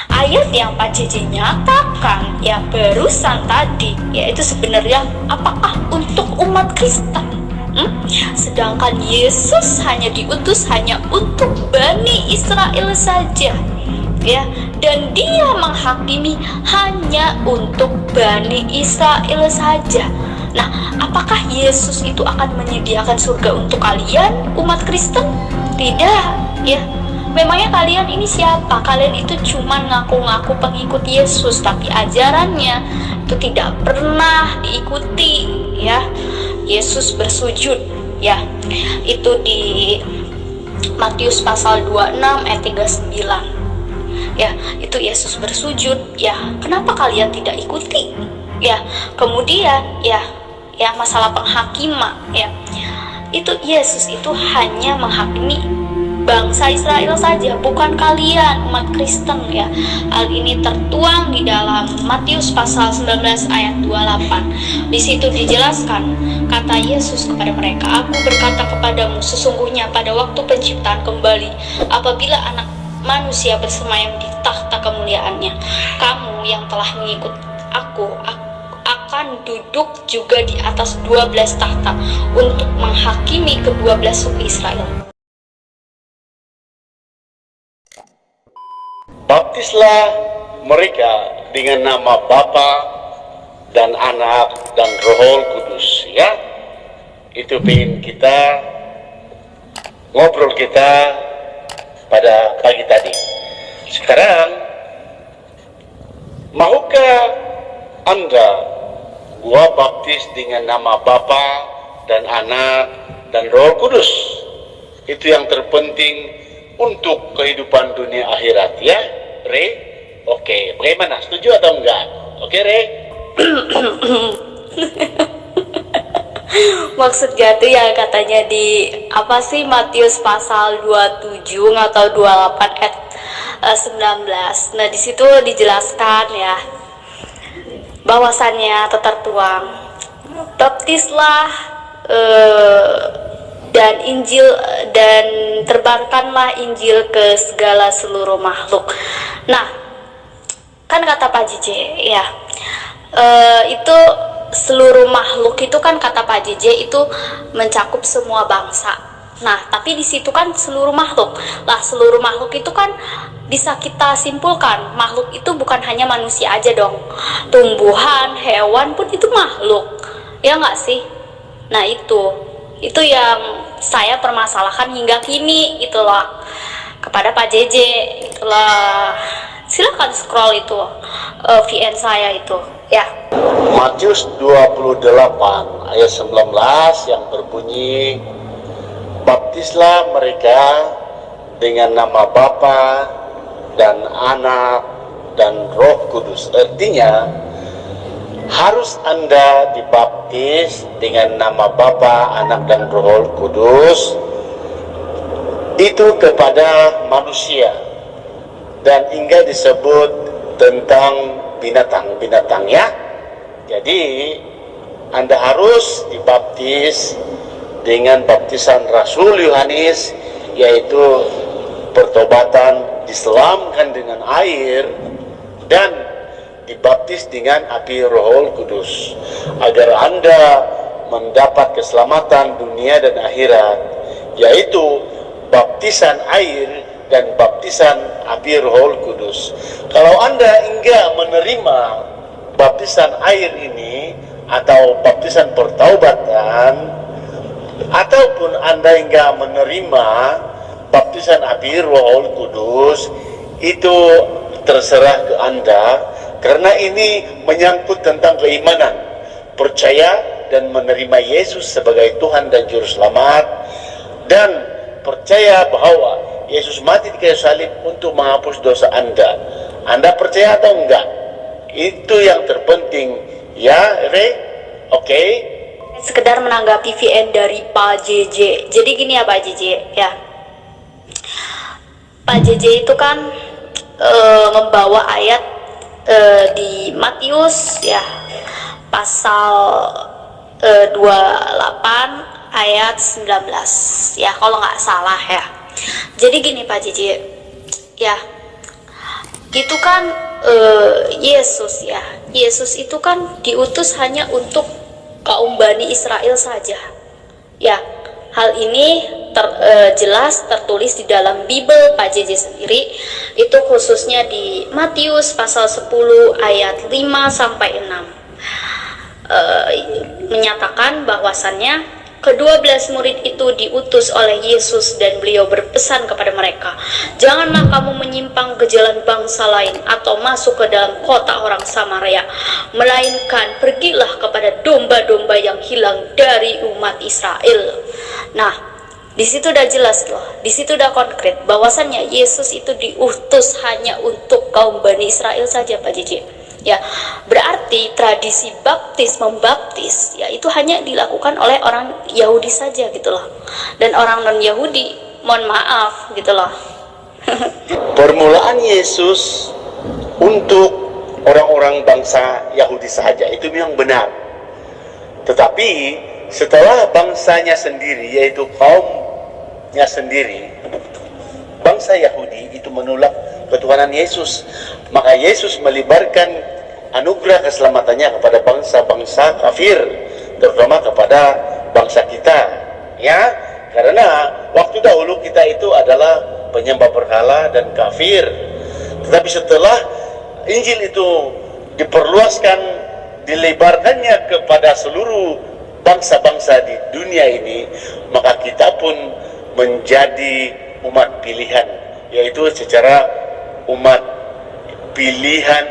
Ayat yang Pak JJ nyatakan ya barusan tadi, yaitu sebenarnya apakah untuk umat Kristen? Sedangkan Yesus hanya diutus hanya untuk Bani Israel saja, ya, dan dia menghakimi hanya untuk Bani Israel saja. Nah, apakah Yesus itu akan menyediakan surga untuk kalian umat Kristen? Tidak, ya. Memangnya kalian ini siapa? Kalian itu cuma ngaku-ngaku pengikut Yesus, tapi ajarannya itu tidak pernah diikuti, ya. Yesus bersujud, ya. Itu di Matius pasal 26 ayat 39. Ya, itu Yesus bersujud, ya. Kenapa kalian tidak ikuti? Ya, kemudian ya masalah penghakiman, ya. Itu Yesus itu hanya menghakimi bangsa Israel saja, bukan kalian umat Kristen, ya. Hal ini tertuang di dalam Matius pasal 19 ayat 28. Di situ dijelaskan, kata Yesus kepada mereka, "Aku berkata kepadamu, sesungguhnya pada waktu penciptaan kembali, apabila Anak Manusia bersemayam di tahta kemuliaannya, kamu yang telah mengikut aku akan duduk juga di atas 12 tahta untuk menghakimi ke-12 suku Israel." Baptislah mereka dengan nama Bapa dan Anak dan Roh Kudus, ya. Itu pengen kita ngobrol kita pada pagi tadi. Sekarang, maukah Anda gua baptis dengan nama Bapa dan Anak dan Roh Kudus? Itu yang terpenting untuk kehidupan dunia akhirat, ya, Re? Oke, bagaimana? Setuju atau enggak? Oke, Re? Maksudnya tuh ya katanya di apa sih Matius pasal 27 atau 28 ayat 19. Nah, di situ dijelaskan ya bahwasannya tertuang, baptislah dan Injil dan terbarkanlah Injil ke segala seluruh makhluk. Nah, kan kata Pak JJ ya, itu seluruh makhluk itu kan kata Pak JJ itu mencakup semua bangsa. Nah, tapi di situ kan seluruh makhluk. Lah, seluruh makhluk itu kan bisa kita simpulkan makhluk itu bukan hanya manusia aja dong. Tumbuhan, hewan pun itu makhluk. Ya nggak sih? Nah, itu yang saya permasalahkan hingga kini itu loh kepada Pak JJ itulah. Silakan scroll itu VN saya itu ya. Matius 28 ayat 19 yang berbunyi, baptislah mereka dengan nama Bapa dan Anak dan Roh Kudus. Artinya harus Anda dibaptis dengan nama Bapa, Anak dan Roh Kudus itu kepada manusia, dan hingga disebut tentang binatang-binatang, ya. Jadi Anda harus dibaptis dengan baptisan Rasul Yohanes, yaitu pertobatan, diselamkan dengan air dan dibaptis dengan api Roh Kudus, agar Anda mendapat keselamatan dunia dan akhirat, yaitu baptisan air dan baptisan api Roh Kudus. Kalau Anda enggak menerima baptisan air ini atau baptisan pertaubatan, ataupun Anda enggak menerima baptisan api Roh Kudus, itu terserah ke Anda, karena ini menyangkut tentang keimanan, percaya dan menerima Yesus sebagai Tuhan dan Juru Selamat, dan percaya bahwa Yesus mati di kayu salib untuk menghapus dosa Anda. Anda percaya atau enggak? Itu yang terpenting, ya, Re? Oke? Sekedar menanggapi VN dari Pak JJ. Jadi gini ya Pak JJ, ya. Pak JJ itu kan membawa ayat di Matius ya pasal 28 ayat 19 ya kalau nggak salah ya. Jadi gini Pak JJ ya, itu kan Yesus ya. Yesus itu kan diutus hanya untuk kaum Bani Israel saja. Ya, hal ini jelas tertulis di dalam Bible Pak JJ sendiri, itu khususnya di Matius pasal 10 ayat 5 sampai 6. Menyatakan bahwasannya ke-12 murid itu diutus oleh Yesus dan beliau berpesan kepada mereka, janganlah kamu menyimpang ke jalan bangsa lain atau masuk ke dalam kota orang Samaria, melainkan pergilah kepada domba-domba yang hilang dari umat Israel. Nah, di situ udah jelas loh, di situ udah konkret bahwasannya Yesus itu diutus hanya untuk kaum Bani Israel saja Pak JJ. Ya, berarti tradisi membaptis ya itu hanya dilakukan oleh orang Yahudi saja gitu loh. Dan orang non Yahudi, mohon maaf gitu loh. Permulaan Yesus untuk orang-orang bangsa Yahudi saja itu memang benar. Tetapi setelah bangsanya sendiri, yaitu kaumnya sendiri, bangsa Yahudi itu menolak ketuhanan Yesus, maka Yesus melibarkan anugerah keselamatannya kepada bangsa-bangsa kafir, terutama kepada bangsa kita, ya, karena waktu dahulu kita itu adalah penyembah berhala dan kafir. Tetapi setelah Injil itu diperluaskan, dilebarkannya kepada seluruh bangsa-bangsa di dunia ini, maka kita pun menjadi umat pilihan, yaitu secara umat pilihan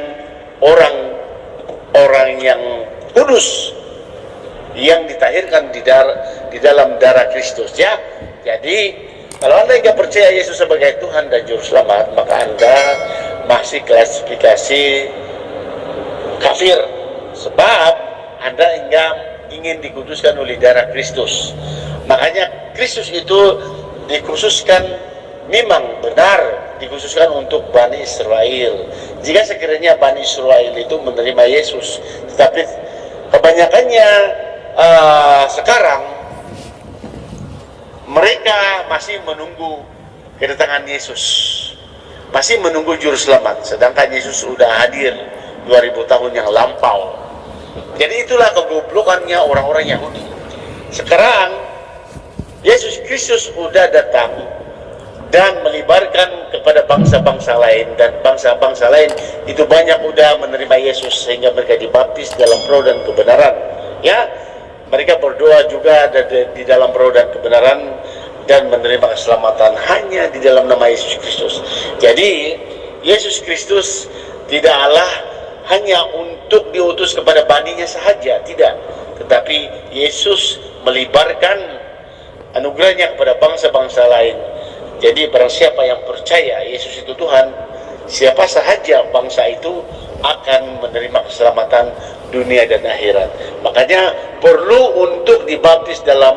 orang-orang yang kudus yang ditahirkan di dalam darah Kristus, ya. Jadi kalau Anda tidak percaya Yesus sebagai Tuhan dan Juru Selamat, maka Anda masih klasifikasi kafir, sebab Anda enggak ingin dikuduskan oleh darah Kristus. Makanya Kristus itu dikhususkan, memang benar dikhususkan untuk Bani Israel. Jika sekiranya Bani Israel itu menerima Yesus, tetapi kebanyakannya sekarang mereka masih menunggu kedatangan Yesus, masih menunggu Juru Selamat, sedangkan Yesus sudah hadir 2000 tahun yang lampau. Jadi itulah kegoblokannya orang-orang Yahudi. Sekarang Yesus Kristus sudah datang dan melibarkan kepada bangsa-bangsa lain, dan bangsa-bangsa lain itu banyak udah menerima Yesus sehingga mereka dibaptis dalam roh dan kebenaran, ya. Mereka berdoa juga di dalam roh dan kebenaran dan menerima keselamatan hanya di dalam nama Yesus Kristus. Jadi Yesus Kristus tidaklah hanya untuk diutus kepada baninya sahaja, tidak, tetapi Yesus melibarkan anugerahnya kepada bangsa-bangsa lain. Jadi barang siapa yang percaya Yesus itu Tuhan, siapa sahaja bangsa itu akan menerima keselamatan dunia dan akhirat. Makanya perlu untuk dibaptis dalam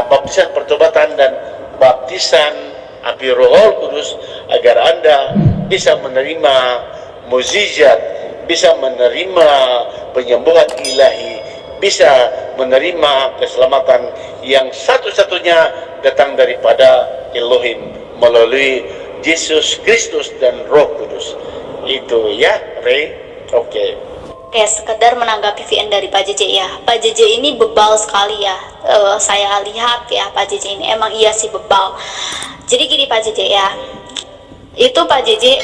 baptisan pertobatan dan baptisan api Roh Kudus, agar Anda bisa menerima mukjizat, bisa menerima penyembuhan ilahi, bisa menerima keselamatan yang satu-satunya datang daripada Elohim melalui Yesus Kristus dan Roh Kudus. Itu ya, Ray. Oke, sekedar menanggapi VN dari Pak JJ ya. Pak JJ ini bebal sekali ya. Saya lihat ya, Pak JJ ini emang iya sih bebal. Jadi gini Pak JJ ya, itu Pak JJ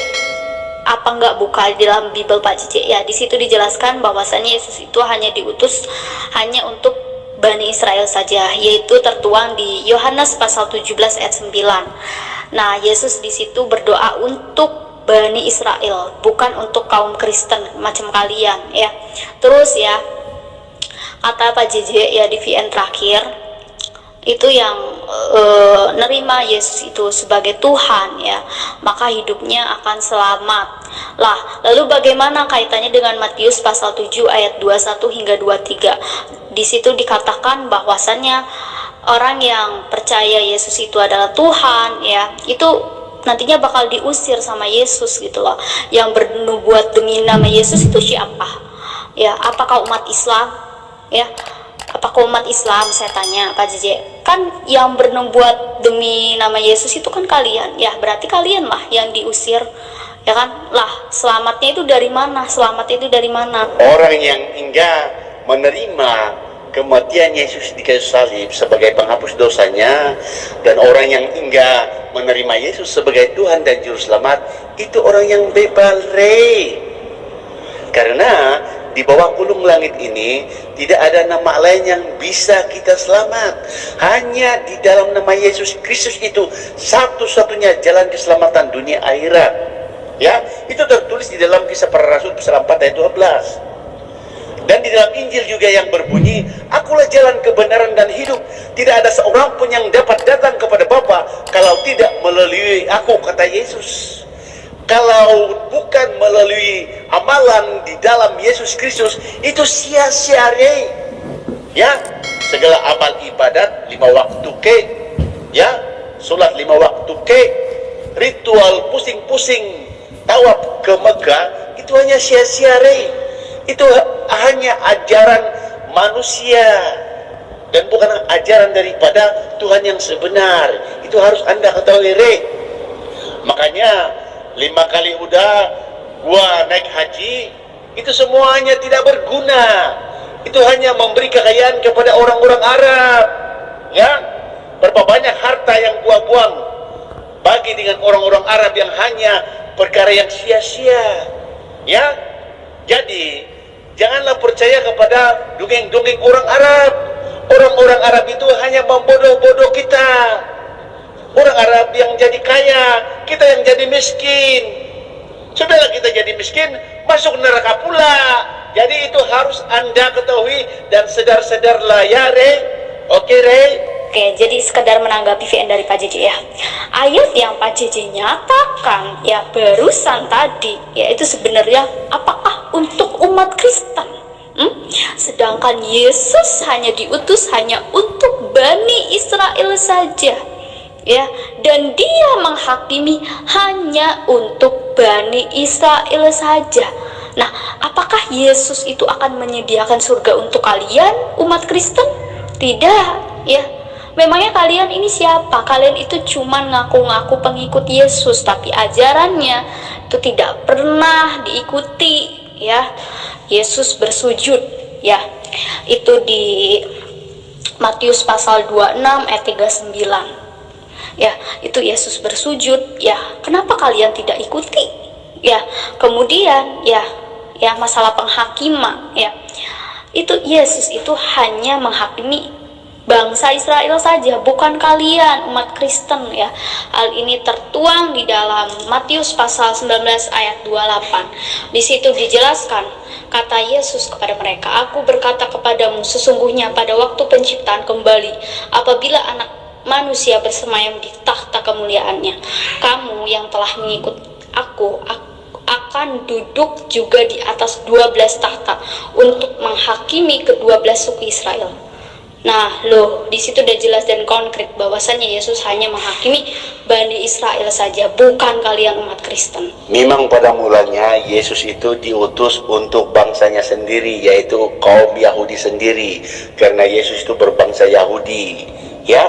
apa nggak buka di dalam Bible Pak JJ ya, di situ dijelaskan bahwasannya Yesus itu hanya diutus hanya untuk Bani Israel saja, yaitu tertuang di Yohanes pasal 17 ayat 9. Nah, Yesus di situ berdoa untuk Bani Israel, bukan untuk kaum Kristen macam kalian ya. Terus ya, kata Pak JJ ya di VN terakhir, itu yang nerima Yesus itu sebagai Tuhan ya, maka hidupnya akan selamat. Lah, lalu bagaimana kaitannya dengan Matius pasal 7 ayat 21 hingga 23? Di situ dikatakan bahwasannya orang yang percaya Yesus itu adalah Tuhan ya, itu nantinya bakal diusir sama Yesus gitu loh. Yang bernubuat demi nama Yesus itu siapa? Ya, apakah umat Islam? Ya, apakah umat Islam? Saya tanya Pak JJ. Kan yang bernubuat demi nama Yesus itu kan kalian. Ya, berarti kalian lah yang diusir. Ya kan? Lah, selamatnya itu dari mana? Selamatnya itu dari mana? Orang yang enggak menerima kematian Yesus di kayu salib sebagai penghapus dosanya, dan orang yang enggak menerima Yesus sebagai Tuhan dan Juru Selamat, itu orang yang bebal, karena di bawah kulung langit ini tidak ada nama lain yang bisa kita selamat. Hanya di dalam nama Yesus Kristus itu satu-satunya jalan keselamatan dunia akhirat. Ya, itu tertulis di dalam Kisah Para Rasul pasal 4 ayat 12. Dan di dalam Injil juga yang berbunyi, "Akulah jalan kebenaran dan hidup. Tidak ada seorang pun yang dapat datang kepada Bapa kalau tidak melalui aku," kata Yesus. Kalau bukan melalui amalan di dalam Yesus Kristus, itu sia-sia, ya. Segala amal ibadat 5 waktu ya, sholat 5 waktu ritual pusing-pusing tawaf ke Mekah, itu hanya sia-sia, itu hanya ajaran manusia dan bukan ajaran daripada Tuhan yang sebenar. Itu harus Anda ketahui, Makanya 5 kali udah gua naik haji, itu semuanya tidak berguna. Itu hanya memberi kekayaan kepada orang-orang Arab, ya. Berapa banyak harta yang gua buang bagi dengan orang-orang Arab yang hanya perkara yang sia-sia, ya. Jadi janganlah percaya kepada dongeng-dongeng orang Arab. Orang-orang Arab itu hanya membodoh-bodoh kita. Orang Arab yang jadi kaya, kita yang jadi miskin. Sudahlah kita jadi miskin, masuk neraka pula. Jadi itu harus Anda ketahui dan sedar-sedarlah, ya, Oke, Oke, jadi sekedar menanggapi VN dari Pak JJ ya. Ayat yang Pak JJ nyatakan ya barusan tadi, yaitu sebenarnya apakah untuk umat Kristen? Sedangkan Yesus hanya diutus hanya untuk Bani Israel saja. Ya, dan dia menghakimi hanya untuk Bani Israel saja. Nah, apakah Yesus itu akan menyediakan surga untuk kalian umat Kristen? Tidak, ya. Memangnya kalian ini siapa? Kalian itu cuma ngaku-ngaku pengikut Yesus, tapi ajarannya itu tidak pernah diikuti, ya. Yesus bersujud, ya. Itu di Matius pasal 26 ayat 39. Ya, itu Yesus bersujud, ya. Kenapa kalian tidak ikuti? Ya, kemudian ya masalah penghakiman, ya. Itu Yesus itu hanya menghakimi bangsa Israel saja, bukan kalian umat Kristen, ya. Hal ini tertuang di dalam Matius pasal 19 ayat 28. Di situ dijelaskan, kata Yesus kepada mereka, "Aku berkata kepadamu, sesungguhnya pada waktu penciptaan kembali, apabila anak manusia bersemayam di takhta kemuliaannya, kamu yang telah mengikut aku akan duduk juga di atas 12 takhta untuk menghakimi ke-12 suku Israel." Nah, di situ udah jelas dan konkret bahwasannya Yesus hanya menghakimi Bani Israel saja, bukan kalian umat Kristen. Memang pada mulanya Yesus itu diutus untuk bangsanya sendiri, yaitu kaum Yahudi sendiri, karena Yesus itu berbangsa Yahudi, ya.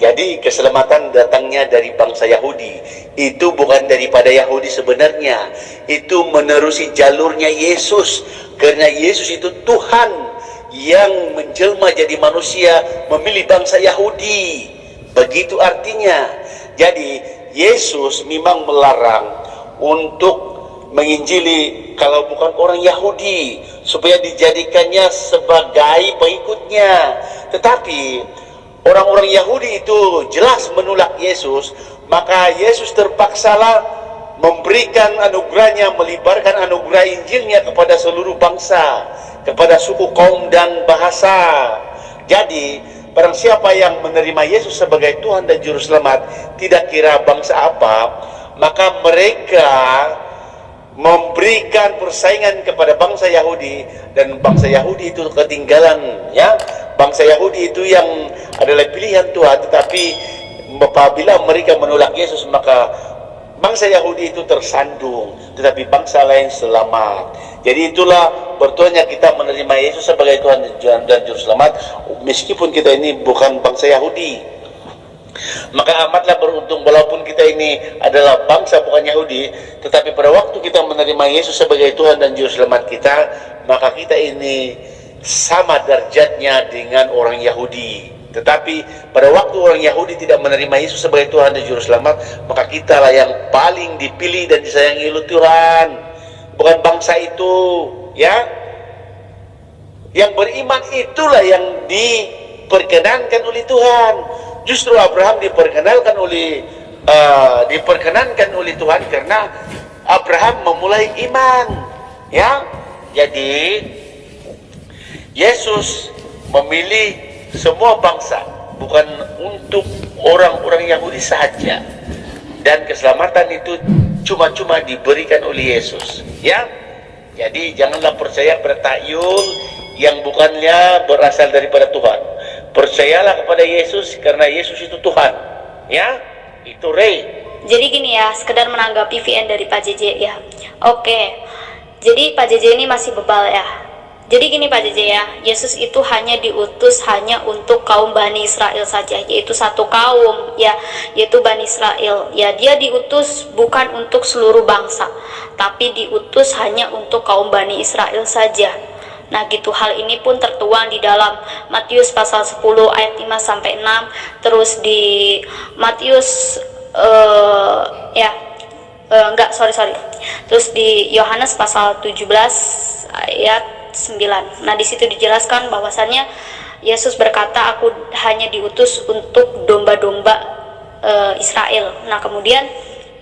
Jadi keselamatan datangnya dari bangsa Yahudi. Itu bukan daripada Yahudi sebenarnya. Itu menerusi jalurnya Yesus. Karena Yesus itu Tuhan yang menjelma jadi manusia, memilih bangsa Yahudi. Begitu artinya. Jadi Yesus memang melarang untuk menginjili kalau bukan orang Yahudi, supaya dijadikannya sebagai pengikutnya. Tetapi orang-orang Yahudi itu jelas menolak Yesus, maka Yesus terpaksalah memberikan anugerahnya, melibarkan anugerah Injilnya kepada seluruh bangsa, kepada suku, kaum, dan bahasa. Jadi barang siapa yang menerima Yesus sebagai Tuhan dan Juru Selamat, tidak kira bangsa apa, maka mereka memberikan persaingan kepada bangsa Yahudi, dan bangsa Yahudi itu ketinggalan, ya. Bangsa Yahudi itu yang adalah pilihan Tuhan, tetapi apabila mereka menolak Yesus, maka bangsa Yahudi itu tersandung, tetapi bangsa lain selamat. Jadi itulah bertuahnya kita menerima Yesus sebagai Tuhan dan Juru Selamat, meskipun kita ini bukan bangsa Yahudi. Maka amatlah beruntung walaupun kita ini adalah bangsa bukan Yahudi, tetapi pada waktu kita menerima Yesus sebagai Tuhan dan Juru Selamat kita, maka kita ini sama derajatnya dengan orang Yahudi. Tetapi pada waktu orang Yahudi tidak menerima Yesus sebagai Tuhan dan Juru Selamat, maka kitalah yang paling dipilih dan disayangi oleh Tuhan, bukan bangsa itu, ya. Yang beriman itulah yang diperkenankan oleh Tuhan. Justru Abraham diperkenankan oleh Tuhan karena Abraham memulai iman, ya. Jadi Yesus memilih semua bangsa, bukan untuk orang-orang Yahudi saja. Dan keselamatan itu cuma-cuma diberikan oleh Yesus, ya. Jadi janganlah percaya pada takyul yang bukannya berasal daripada Tuhan. Percayalah kepada Yesus karena Yesus itu Tuhan, ya. Itu Ray. Jadi gini ya, sekedar menanggapi VN dari Pak JJ ya. Oke, jadi Pak JJ ini masih bebal ya. Jadi gini Pak JJ ya, Yesus itu hanya diutus hanya untuk kaum Bani Israel saja, yaitu satu kaum ya, yaitu Bani Israel. Ya, dia diutus bukan untuk seluruh bangsa, tapi diutus hanya untuk kaum Bani Israel saja. Nah gitu, hal ini pun tertuang di dalam Matius pasal 10 ayat 5 sampai 6, terus di Matius terus di Yohanes pasal 17 ayat 9. Nah di situ dijelaskan bahwasannya Yesus berkata, aku hanya diutus untuk domba-domba Israel. Nah kemudian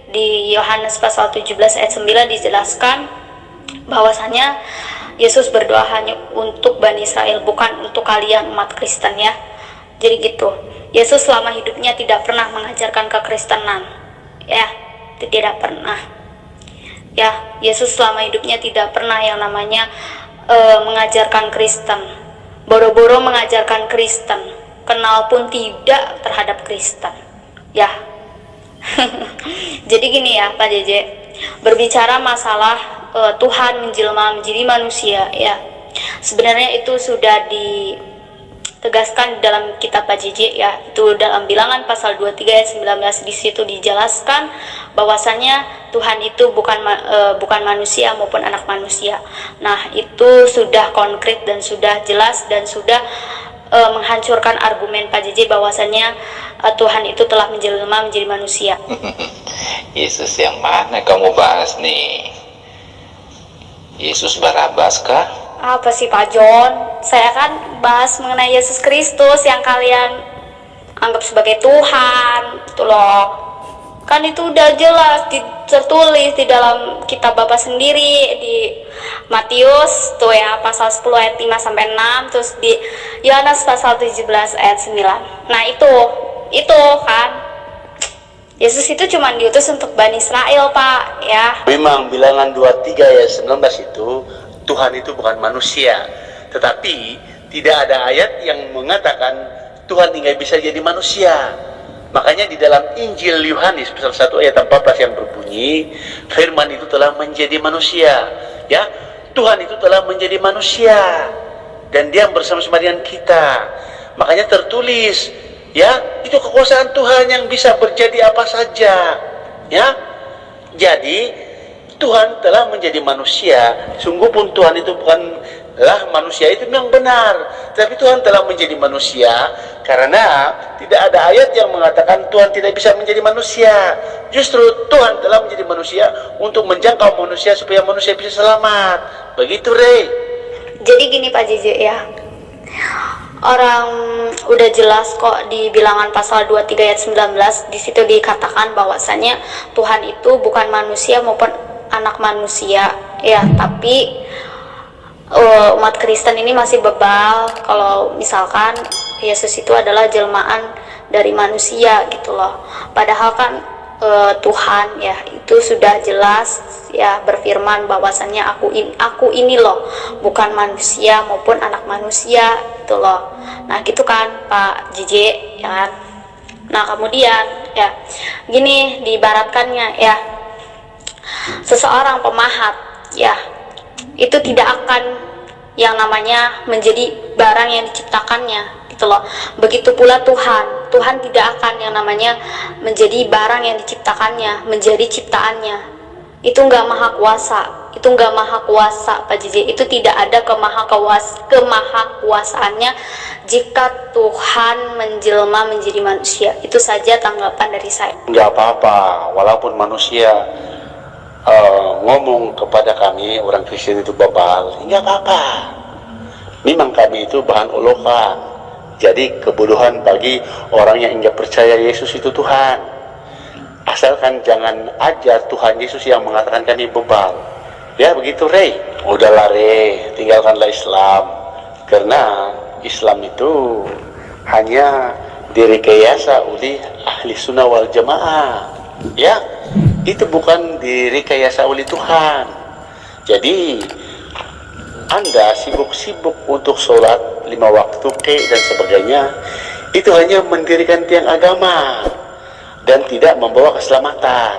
di Yohanes pasal 17 ayat 9 dijelaskan bahwasannya Yesus berdoa hanya untuk Bani Israel, bukan untuk kalian umat Kristen ya. Jadi gitu. Yesus selama hidupnya tidak pernah mengajarkan kekristenan. Ya, tidak pernah. Ya, Yesus selama hidupnya tidak pernah yang namanya mengajarkan Kristen. Boro-boro mengajarkan Kristen, kenal pun tidak terhadap Kristen. Ya. Jadi gini ya, Pak JJ. Berbicara masalah Tuhan menjelma menjadi manusia ya, sebenarnya itu sudah ditegaskan dalam kitab PJJ ya, itu dalam Bilangan pasal 23 ayat 19. Di situ dijelaskan bahwasannya Tuhan itu bukan manusia maupun anak manusia. Nah itu sudah konkret dan sudah jelas dan sudah menghancurkan argumen PJJ bahwasannya Tuhan itu telah menjelma menjadi manusia. Yesus yang mana kamu bahas nih? Yesus Barabas kah? Apa sih Pak John? Saya kan bahas mengenai Yesus Kristus yang kalian anggap sebagai Tuhan, itu loh. Kan itu udah jelas tertulis di dalam kitab Bapak sendiri di Matius tuh ya pasal 10 ayat 5 sampai 6, terus di Yohanes pasal 17 ayat 9. Nah, itu kan Yesus itu cuma diutus untuk Bani Israel, Pak, ya. Memang Bilangan 23 ayat 19 itu Tuhan itu bukan manusia, tetapi tidak ada ayat yang mengatakan Tuhan tidak bisa jadi manusia. Makanya di dalam Injil Yohanes pasal 1 ayat 14 yang berbunyi, firman itu telah menjadi manusia, ya. Tuhan itu telah menjadi manusia dan dia bersama-sama dengan kita. Makanya tertulis, ya, itu kekuasaan Tuhan yang bisa terjadi apa saja, ya. Jadi Tuhan telah menjadi manusia. Sungguh pun Tuhan itu bukanlah manusia, itu memang benar, tapi Tuhan telah menjadi manusia karena tidak ada ayat yang mengatakan Tuhan tidak bisa menjadi manusia. Justru Tuhan telah menjadi manusia untuk menjangkau manusia supaya manusia bisa selamat. Begitu, Rey. Jadi gini Pak JJ ya, orang udah jelas kok di Bilangan pasal 23 ayat 19, di situ dikatakan bahwasannya Tuhan itu bukan manusia maupun anak manusia ya, tapi umat Kristen ini masih bebal kalau misalkan Yesus itu adalah jelmaan dari manusia gitu loh. Padahal kan Tuhan ya itu sudah jelas ya berfirman bahwasannya aku ini loh bukan manusia maupun anak manusia gitu loh. Nah gitu kan Pak JJ ya kan. Nah kemudian ya gini diibaratkannya ya, seseorang pemahat ya itu tidak akan yang namanya menjadi barang yang diciptakannya gitu loh. Begitu pula Tuhan Tuhan tidak akan yang namanya menjadi barang yang diciptakannya, menjadi ciptaannya. Itu nggak maha kuasa, itu nggak maha kuasa Pak JJ. Itu tidak ada kemahakuasaannya jika Tuhan menjelma menjadi manusia. Itu saja tanggapan dari saya. Nggak apa-apa, walaupun manusia ngomong kepada kami orang Kristen itu bebal, nggak apa-apa. Memang kami itu bahan olokan, jadi kebodohan bagi orang yang nggak percaya Yesus itu Tuhan. Asalkan jangan aja Tuhan Yesus yang mengatakan kami bebal. Ya begitu Rey. Udahlah Rey, tinggalkanlah Islam. Karena Islam itu hanya direkayasa oleh ahli sunnah wal jamaah. Ya, itu bukan direkayasa oleh Tuhan. Jadi Anda sibuk-sibuk untuk sholat 5 waktu dan sebagainya, itu hanya mendirikan tiang agama dan tidak membawa keselamatan.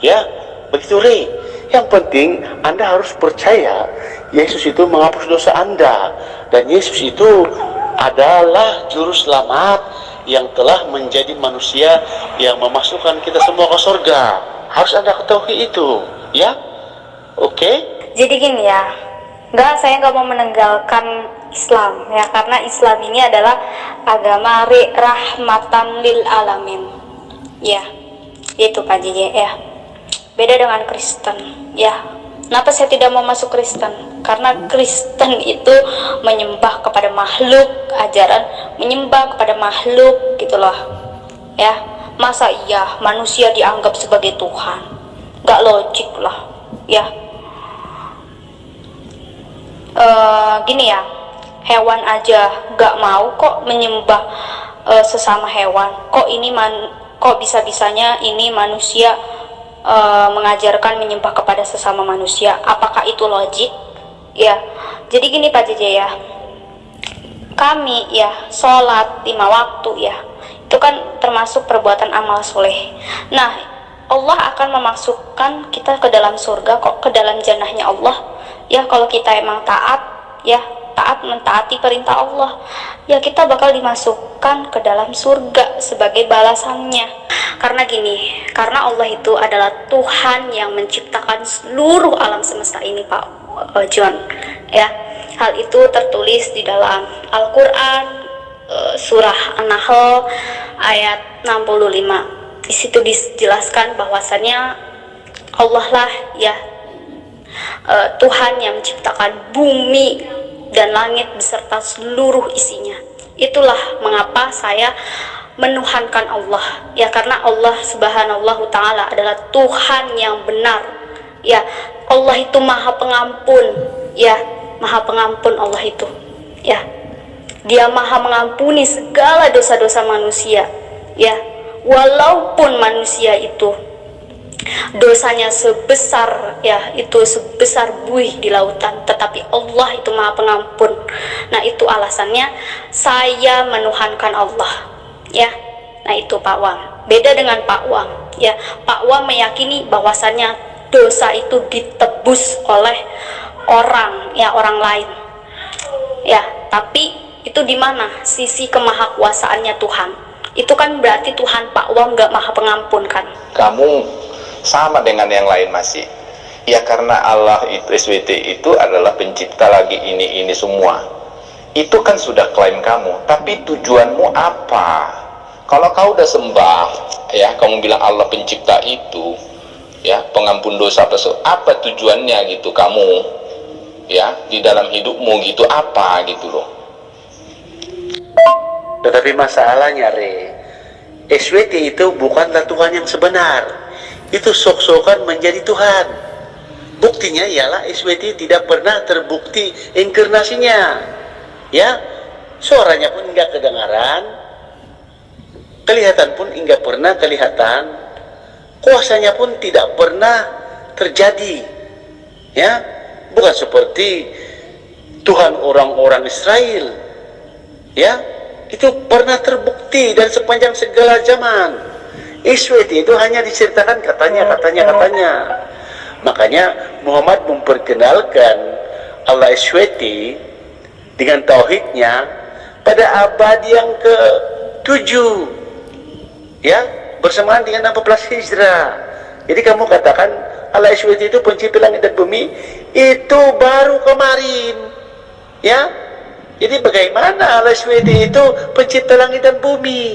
Ya, begitu Rey. Yang penting Anda harus percaya Yesus itu menghapus dosa Anda, dan Yesus itu adalah juru selamat yang telah menjadi manusia yang memasukkan kita semua ke surga. Harus Anda ketahui itu, ya. Oke? Jadi gini ya, saya nggak mau meninggalkan Islam ya, karena Islam ini adalah agama rahmatan lil alamin. Ya, itu Pak JJ ya. Beda dengan Kristen ya. Kenapa saya tidak mau masuk Kristen? Karena Kristen itu menyembah kepada makhluk, ajaran menyembah kepada makhluk gitu loh ya. Masa iya manusia dianggap sebagai Tuhan? Gak logik lah ya. Gini ya, hewan aja gak mau kok menyembah sesama hewan. Kok bisa-bisanya ini manusia mengajarkan menyembah kepada sesama manusia? Apakah itu logik? Ya, jadi gini Pak JJ ya, kami ya sholat 5 waktu ya, itu kan termasuk perbuatan amal soleh. Nah, Allah akan memasukkan kita ke dalam surga kok, ke dalam jannahnya Allah ya, kalau kita emang taat ya, taat mentaati perintah Allah ya, kita bakal dimasukkan ke dalam surga sebagai balasannya. Karena gini, karena Allah itu adalah Tuhan yang menciptakan seluruh alam semesta ini Pak John ya. Hal itu tertulis di dalam Al-Quran surah An-Nahl ayat 65. Di situ dijelaskan bahwasannya Allah lah ya Tuhan yang menciptakan bumi dan langit beserta seluruh isinya. Itulah mengapa saya menuhankan Allah ya, karena Allah subhanahu ta'ala adalah Tuhan yang benar ya. Allah itu maha pengampun ya, maha pengampun Allah itu ya. Dia maha mengampuni segala dosa-dosa manusia ya, walaupun manusia itu dosanya sebesar ya, itu sebesar buih di lautan, tetapi Allah itu maha pengampun. Nah, itu alasannya saya menuhankan Allah ya. Nah, itu Pak Wang. Beda dengan Pak Wang ya. Pak Wang meyakini bahwasannya dosa itu ditebus oleh orang ya, orang lain ya. Tapi itu di mana sisi kemahakuasaannya Tuhan? Itu kan berarti Tuhan Pak Wang nggak maha pengampun kan? Kamu sama dengan yang lain masih ya, karena Allah itu, SWT itu adalah pencipta lagi ini semua. Itu kan sudah klaim kamu, tapi tujuanmu apa? Kalau kau udah sembah ya, kamu bilang Allah pencipta itu ya, pengampun dosa, apa tujuannya gitu kamu ya di dalam hidupmu gitu, apa gitu loh. Tetapi masalahnya Re, SWT itu bukanlah Tuhan yang sebenar. Itu sok-sokan menjadi Tuhan. Buktinya ialah SWT tidak pernah terbukti inkarnasinya ya. Suaranya pun enggak kedengaran, kelihatan pun enggak pernah kelihatan, kuasanya pun tidak pernah terjadi ya. Bukan seperti Tuhan orang-orang Israel ya, itu pernah terbukti dan sepanjang segala zaman. SWT itu hanya diceritakan katanya. Makanya Muhammad memperkenalkan Allah SWT dengan tauhidnya pada abad yang ke-7 ya, bersamaan dengan 14 Hijrah. Jadi kamu katakan Allah SWT itu pencipta langit dan bumi itu baru kemarin, ya. Jadi bagaimana Allah SWT itu pencipta langit dan bumi?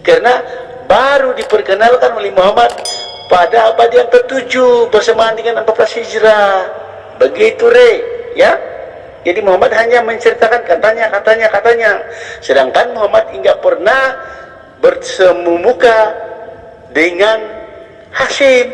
Karena baru diperkenalkan oleh Muhammad pada abad yang ke-7 bersamaan dengan 14 Hijrah. Begitu, ya. Jadi Muhammad hanya menceritakan katanya. Sedangkan Muhammad enggak pernah bersemu muka dengan Hashim.